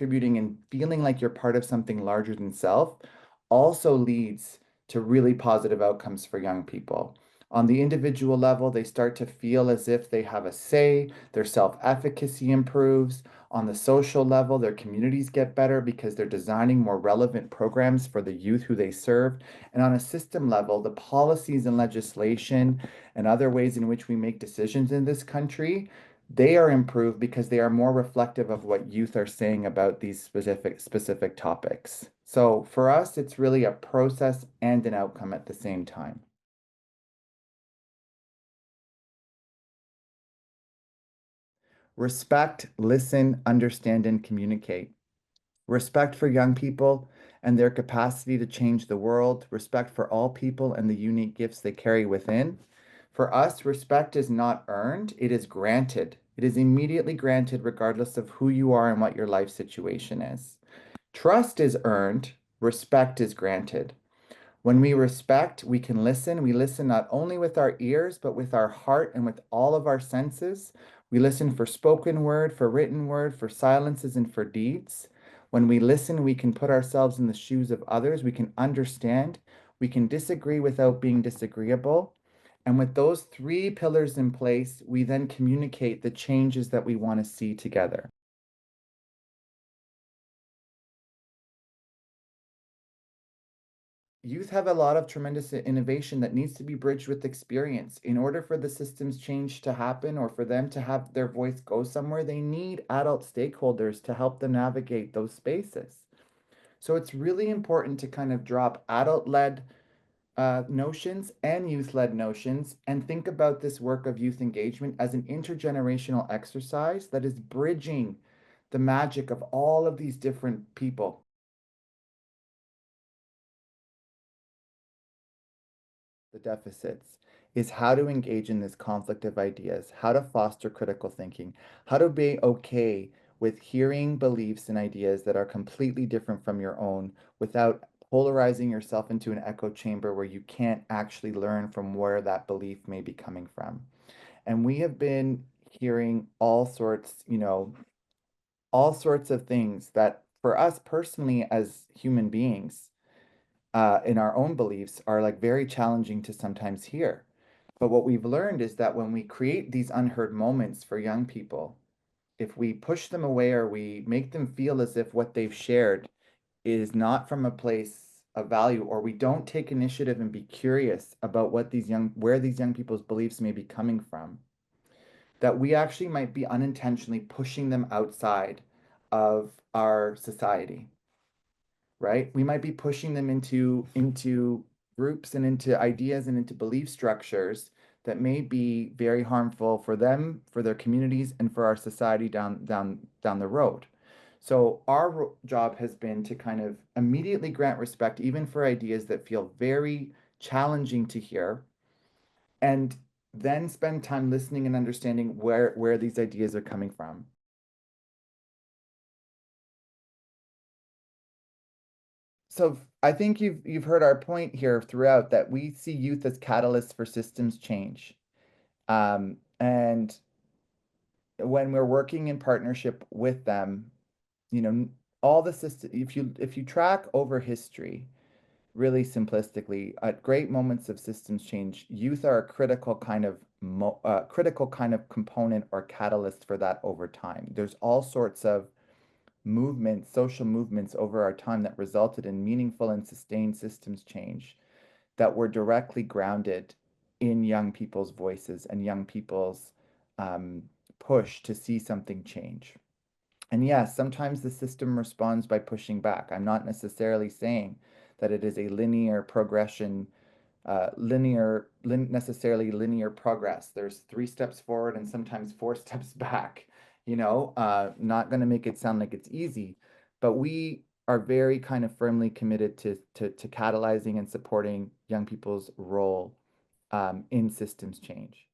contributing and feeling like you're part of something larger than self also leads to really positive outcomes for young people. On the individual level, they start to feel as if they have a say, their self-efficacy improves. On the social level, their communities get better because they're designing more relevant programs for the youth who they serve. And on a system level, the policies and legislation and other ways in which we make decisions in this country, they are improved because they are more reflective of what youth are saying about these specific topics. So for us, it's really a process and an outcome at the same time. Respect, listen, understand, and communicate. Respect for young people and their capacity to change the world. Respect for all people and the unique gifts they carry within. For us, respect is not earned, it is granted. It is immediately granted regardless of who you are and what your life situation is. Trust is earned, respect is granted. When we respect, we can listen. We listen not only with our ears, but with our heart and with all of our senses. We listen for spoken word, for written word, for silences, and for deeds. When we listen, we can put ourselves in the shoes of others. We can understand. We can disagree without being disagreeable. And with those three pillars in place, we then communicate the changes that we want to see together. Youth have a lot of tremendous innovation that needs to be bridged with experience. In order for the systems change to happen or for them to have their voice go somewhere, they need adult stakeholders to help them navigate those spaces. So it's really important to kind of drop adult-led notions and youth-led notions and think about this work of youth engagement as an intergenerational exercise that is bridging the magic of all of these different people. The deficits is how to engage in this conflict of ideas, how to foster critical thinking, how to be okay with hearing beliefs and ideas that are completely different from your own without polarizing yourself into an echo chamber where you can't actually learn from where that belief may be coming from. And we have been hearing all sorts, all sorts of things that for us personally as human beings, in our own beliefs are like very challenging to sometimes hear. But what we've learned is that when we create these unheard moments for young people, if we push them away or we make them feel as if what they've shared is not from a place of value, or we don't take initiative and be curious about where these young people's beliefs may be coming from, that we actually might be unintentionally pushing them outside of our society, right? We might be pushing them into groups and into ideas and into belief structures that may be very harmful for them, for their communities, and for our society down the road. So our job has been to kind of immediately grant respect, even for ideas that feel very challenging to hear, and then spend time listening and understanding where these ideas are coming from. So I think you've heard our point here throughout that we see youth as catalysts for systems change. And when we're working in partnership with them, you know, all the system, if you track over history, really simplistically, at great moments of systems change, youth are a critical kind of component or catalyst for that over time. There's all sorts of movements, social movements over our time that resulted in meaningful and sustained systems change that were directly grounded in young people's voices and young people's um, push to see something change. And yes, sometimes the system responds by pushing back. I'm not necessarily saying that it is a linear progression, necessarily linear progress. There's 3 steps forward and sometimes 4 steps back, not going to make it sound like it's easy, but we are very kind of firmly committed to catalyzing and supporting young people's role in systems change.